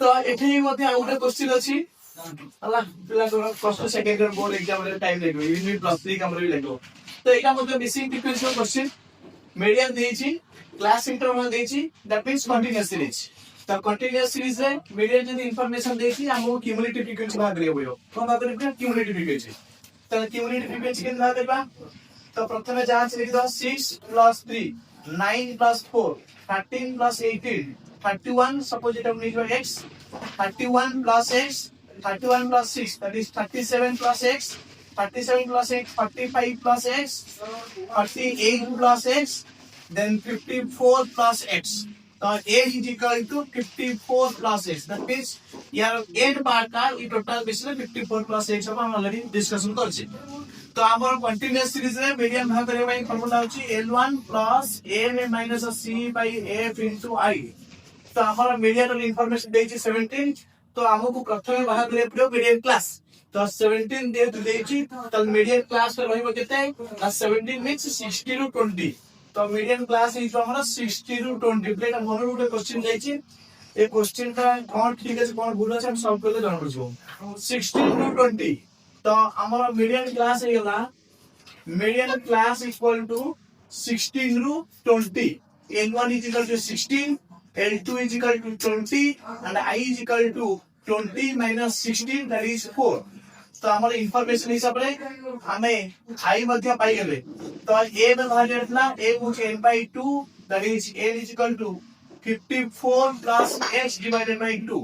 तो एठी मध्ये आ गोटे क्वेश्चन अछि हला पिला को first second year board exam रे टाइम लागो यूनिट प्लस 3 हमरे भी लागो तो एटा मध्ये मिसिंग फ्रीक्वेंसी क्वेश्चन मीडियन देछि क्लास इंटरवल देछि दैट मींस कंटीन्यूअस सीरीज तो कंटीन्यूअस सीरीज रे मीडियन जदी इंफॉर्मेशन देछि हमो क्यूमुलेटिव फ्रीक्वेंसी भाग रे होयो कोन भाग रे क्यूमुलेटिव फ्रीक्वेंसी तो क्यूमुलेटिव फ्रीक्वेंसी केन भाग देबा तो प्रथमे जांच लिख दो 6 plus 3 9 plus 4 13 plus 18 31 suppose it हम लिखो x 31 plus x 31 plus 6 that is 37 plus x 37 plus x 45 plus x 48 plus x then 54 plus x so a is equal to 54 plus x that means यार end part का ये total basis 54 plus x हम already discussion कर छी तो हमर continuous series रे median भाग करे भाई फार्मूला होची L1 plus a minus c by f into I तो हमारा मीडियन इनफॉरमेशन देछि 17 तो हमको प्रथमे बाहर करे पड़ो मीडियन क्लास तो 17 दे देछि तो मीडियन क्लास रे रहइबो केते 17 मींस 60 टू 20 तो मीडियन क्लास इज हमारा 60 टू 20 प्लेट हमर गुटे क्वेश्चन जाइछि ए क्वेश्चन का कोन ठीक है कोन भूल আছে हम सॉल्व करले जान पड़छो 16 टू 20 तो हमारा मीडियन क्लास हे गला मीडियन क्लास इक्वल टू 16 रू 20 n1 is equal to 16 L2 is equal to 20 and I is equal to 20 minus 16 that is 4 तो हमारे इंफॉर्मेशन हिसाब रे हमें I मध्य पाई गेले तो a में बाहर रहला a मुझे n by 2 that is a is equal to 54 plus h divided by 2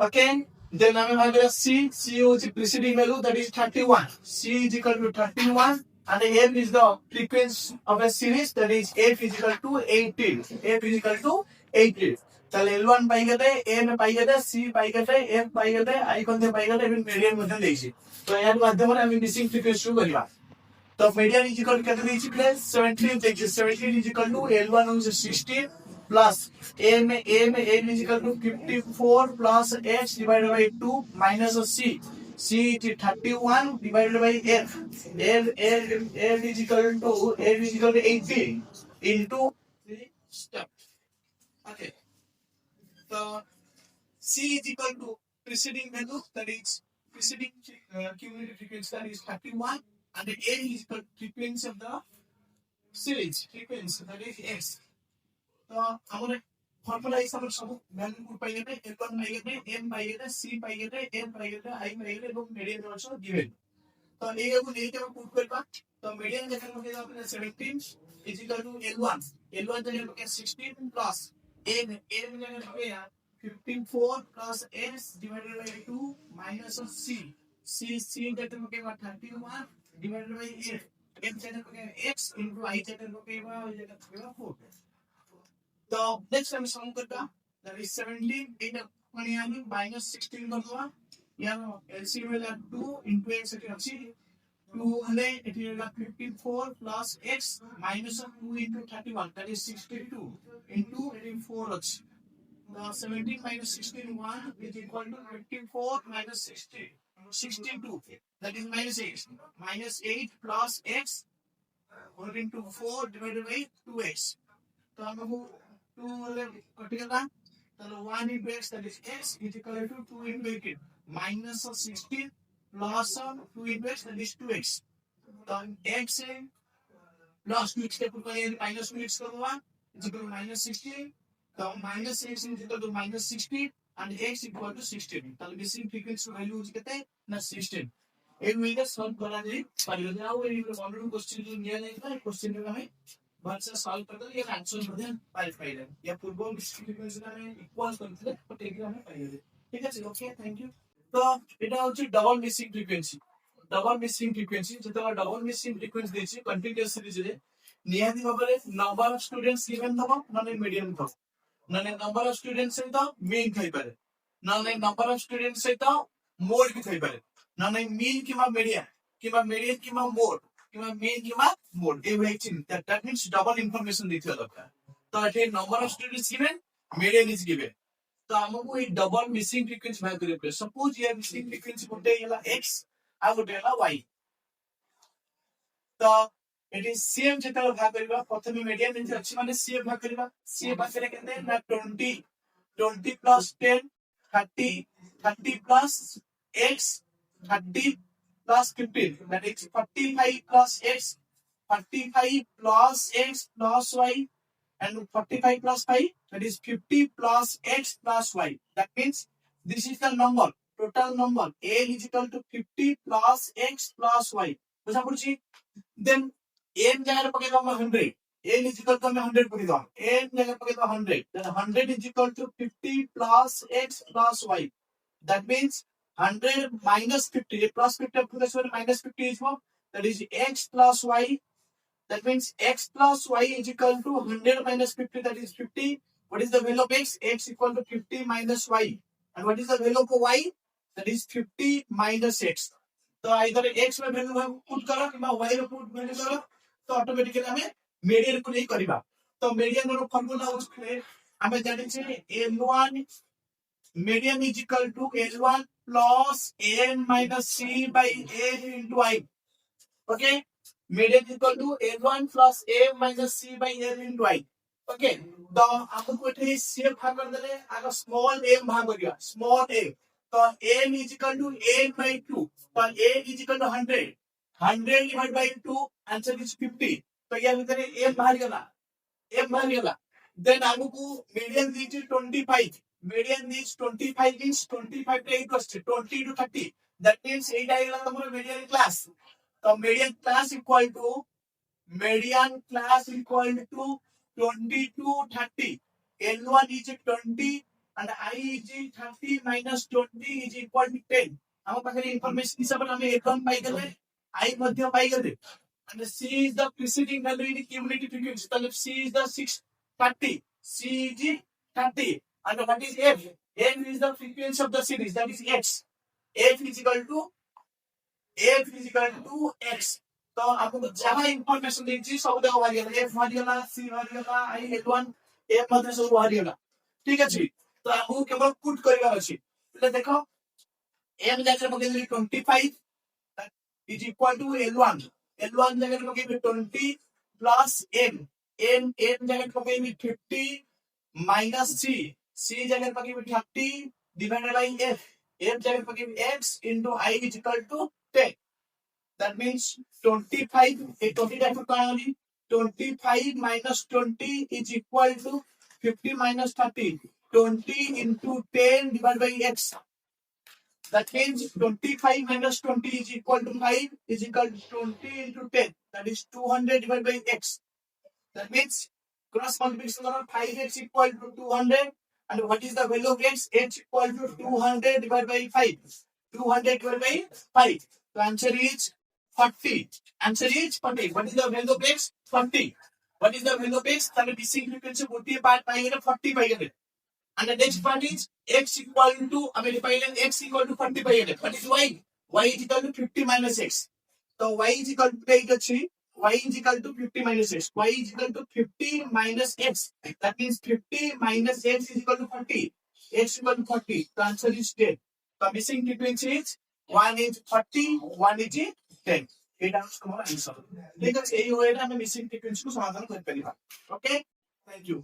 okay then हमें बाहर गया c is preceding value that is 31 c is equal to 31 and f is the frequency of a series that is f is equal to 18 f is equal to 18 चल L1 पाई गए a में पाई गए c पाई गए f पाई गए I कोन पाई गए even median मध्ये देछि तो यार माध्यम रे हम मिसिंग फ्रीक्वेंसी शो करबा तो मीडियन इज इक्वल टू केते देछि प्लस 17 देछि 17 is equal to L1 is 16 plus a में a is equal to 54 plus h divided by 2 minus c C is 31 divided by F. L is equal to 18 into 3 steps. Okay. So C is equal to preceding value that is preceding cumulative frequency that is 31 and A is equal to frequency of the series frequency that is X. So our formula इस हमर सब value को पाई गए L1 पाई गए M पाई गए C पाई गए N पाई गए I पाई गए এবং मीडियन आल्सो गिवन तो ये को लेके हम पुट करबा तो मीडियन जगह में अपने 17 इज इक्वल टू L1 जगह में 16 प्लस N जगह में 54 plus S divided by 2 minus C जगह में 31 डिवाइडेड बाय F जगह में x into I जगह में 4 तो नेक्स्ट हम सम करता that is 17 in यानी minus 16 करवा यानी LCM में 2 into x अच्छी 2 हले it is 54 plus x minus 2 into 31 that is 62 into 4 अच्छी the 17 minus 16 1 is equal to 54 minus 60 62 that is minus 8 plus x or into 4 divided by 2x तो हमको 2 कटिगला तो 1 into x that is x is equal to 2 into 18 minus 16 plus 2 into x that is 2x तो x है plus 2x के ऊपर ये minus 2x करूँगा is equal to minus 16 तो minus x is equal to minus 16 and x equal to 16 तो missing frequency value कितने है ना 16 एक मिनट सॉल्व करा दे परियोजना वो ये मॉडल क्वेश्चन जो निया नहीं था क्वेश्चन में हमें बात से सॉल्व कर दो ये आंसर बढ़िया पाई फाइल या पूर्व फ्रीक्वेंसी में इक्वल करते तो टेक हमें पाई दे ठीक है ओके थैंक यू तो এটা হচ্ছে ডাবল মিসিং ফ্রিকোয়েন্সি যেটা ডাবল মিসিং ফ্রিকোয়েন্সি দিছি কন্টিনিউয়াস সিরিজ রে নিহাতি ভাবে নাম্বার অফ স্টুডেন্টস गिवन থব মানে মিডিয়ান থব মানে নাম্বার অফ স্টুডেন্টস সହିତ মিন থাই পারে মানে নাম্বার অফ স্টুডেন্টস সହିତ মোড भी থাই পারে মানে মিন কিংবা মিডিয়ান কিংবা মোড কিংবা মেন কিংবা মোড এই ভাই চিন্তা দ্যাট মিন্স ডাবল ইনফরমেশন দিতে দরকার তো এটি number of students given median is given तो हमको ये डबल मिसिंग फ्रीक्वेंसी भाग करे पड़े सपोज ये मिसिंग फ्रीक्वेंसी गोटे हैला x आ गोटे हैला y तो एटी सेम जेता भाग करबा प्रथमे मीडियन जे अछि माने c भाग करबा c भाग करे केते ना 20 20 plus 10, 30, 30 plus x, 30 plus 15. That is 45 plus x, 45 plus x plus y, and 45 plus 5, that is 50 plus x plus y. That means this is the number, total number. A is equal to 50 plus x plus y. बुझा पड़ुची? Then n जगह पके तो 100. n is equal to 100 पके दो. n जगह पके तो 100. Then 100 is equal to 50 plus x plus y. That means 100 minus 50 plus 50 plus 1 minus 50 is what? That is x plus y. That means x plus y is equal to 100 minus 50, that is 50. What is the value of x? X equal to 50 minus y. And what is the value of y? That is 50 minus x. तो either x में value हम put करो कि y में put value करो तो automatically हमें median को नहीं करीबा. तो median रो formula उसके हमें जाने से L1 median is equal to L1 plus n minus c by n into I. Okay, median is equal to L1 plus a minus c by n into I. Okay, तो आपको कोई से भाग कर देले आगे small a भाग हो गया small a. तो n is equal to n by 2. तो a is equal to 100. 100 divided by 2, answer is 50. तो ये भीतर a बाहर गला. A बाहर गला. Then आपको median is 25. Median is 25 means 25 to 8 was 20 to 30. That means 8 आएगा तो हमारा median class. So median class equal to 20 to 30. L1 is 20 and I is 30 minus 20 is equal to 10. हम पाखे information हिसाब से हमें L1 पाई गए, I मध्य पाई गए. And C is the preceding value in cumulative frequency. So C is the 630. C is 30. And what is F? F is the frequency of the series. That is X. F is equal to x. तो आपको जहां information देची सब देखो वारिएला f वारिएला c वारिएला i l1 f मध्ये सब वारिएला. ठीक अछि. तो आपको केवल पुट करिवा अछि. એટલે देखो m जगह पकेली 25 is equal to l1. l1 जगह पकेली 20 plus n. n जगह पकेली 50 minus c. c जगह पकेली 30 divided by f. f जगह पकेली x into I is equal to 10. That means 25, 20 type of only 25 minus 20 is equal to 50 minus 30. 20 into 10 divided by x. That means 25 minus 20 is equal to 5 is equal to 20 into 10. That is 200 divided by x. That means cross multiplication of 5x equal to 200. And what is the value of x? X equal to 200 divided by 5. 200 divided by 5. The answer is 40. Answer is 40. What is the value of x? 40. What is the value of x? The missing frequency would be part by 40 by 100. And the next part is x equal to, I mean, x equal to 40 by 100. What is y? Y is equal to 50 minus x. So y is equal to 8, y is equal to 50 minus x. Y is equal to 50 minus x. That means 50 minus x is equal to 40. X equal to 40. The answer is 10. The missing frequency is 1 is 40, 1 is 10. It answers our answer. Because A way, I am missing frequency to समाधान कर परिवार. Okay? Thank you.